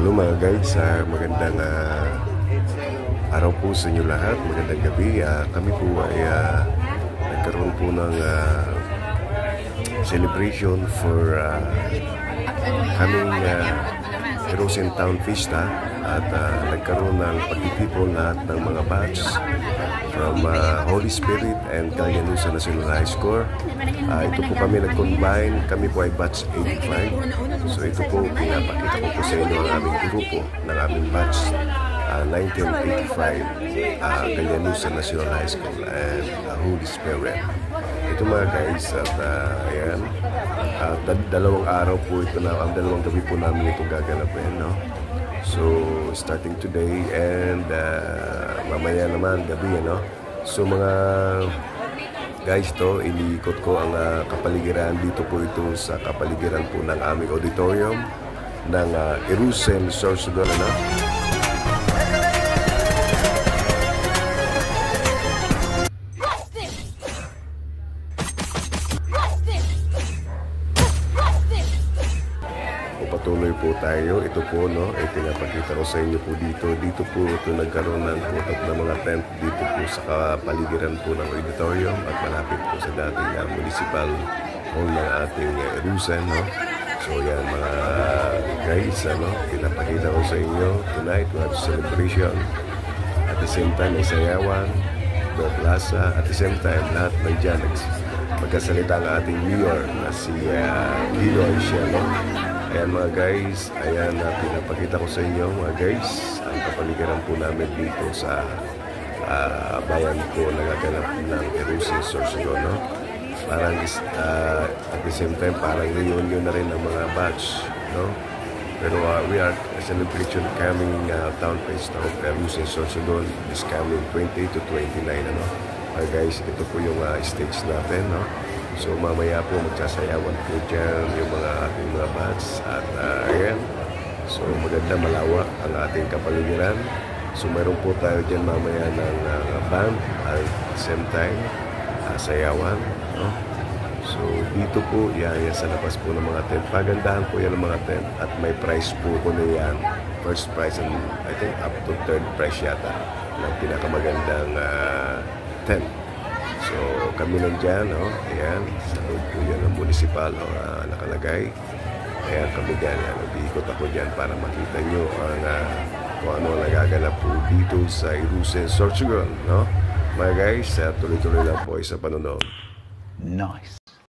Hello mga guys, magandang araw po sa inyo lahat, magandang gabi. Kami po ay nagkaroon po ng celebration for kaming Erosin Town Fiesta at nagkaroon ng pagtitipon lahat ng mga batch from Holy Spirit and Cagayanusa National High School. Ito po kami nag-combine, kami po ay batch 85. So ito po, pinapakita ko po sa inyo ang aming grupo ng aming batch 1985 Cagayanusa National High School and Holy Spirit. Ito mga guys, at ayan, dalawang araw po ito na, ang dalawang gabi po namin ito gaganapin, no? So starting today and mamaya naman gabi, no? So mga guys, to iniikot ko ang kapaligiran dito po ito sa kapaligiran po ng aming auditorium ng Erosin Sorsogon, no? Patuloy po tayo. Ito po, no, ay pinapakita ko sa inyo po dito. Dito po ito nagkaroon ng putok ng mga tent dito po sa kapaligiran po ng auditorium at malapit po sa dating municipal hall ng ating Erosin, no. So yan mga guys, ano, pinapakita ko sa inyo tonight we have celebration. At the same time may sayawan, the plaza, at the same time lahat ng dyan magkasalita ang ating mayor na si Lilo Anciano. Ayan mga guys, ayan pinapakita ko sa inyo mga guys ang kapaligiran po namin dito sa bayan po nagaganap ng Erosin Sorsogon, no? Parang at the same time parang reunion na rin ng mga batch, no? Pero we are celebration coming town fest of Erosin Sorsogon is coming 20 to 29, ano? Guys, ito po yung stage natin, no? So mamaya po magsasayawan po dyan yung mga ating mga bats at ayan, so maganda, malawak ang ating kapaligiran. So meron po tayo dyan mamaya ng band at same time sayawan, no? So dito po yan sa labas po ng mga tent, pagandahan po yan ng mga tent at may prize po ko na yan, first prize and I think up to third prize yata ng pinakamagandang tent. So kami nandyan, no? Ayan, sa loob po yan ng municipal, no? Nakalagay. Ayan kami dyan, nag-iikot ako dyan para makita nyo ang kung ano nagaganap po dito sa Erosin Sorsogon, no? Mga guys, tuloy-tuloy lang po sa panonood. Nice.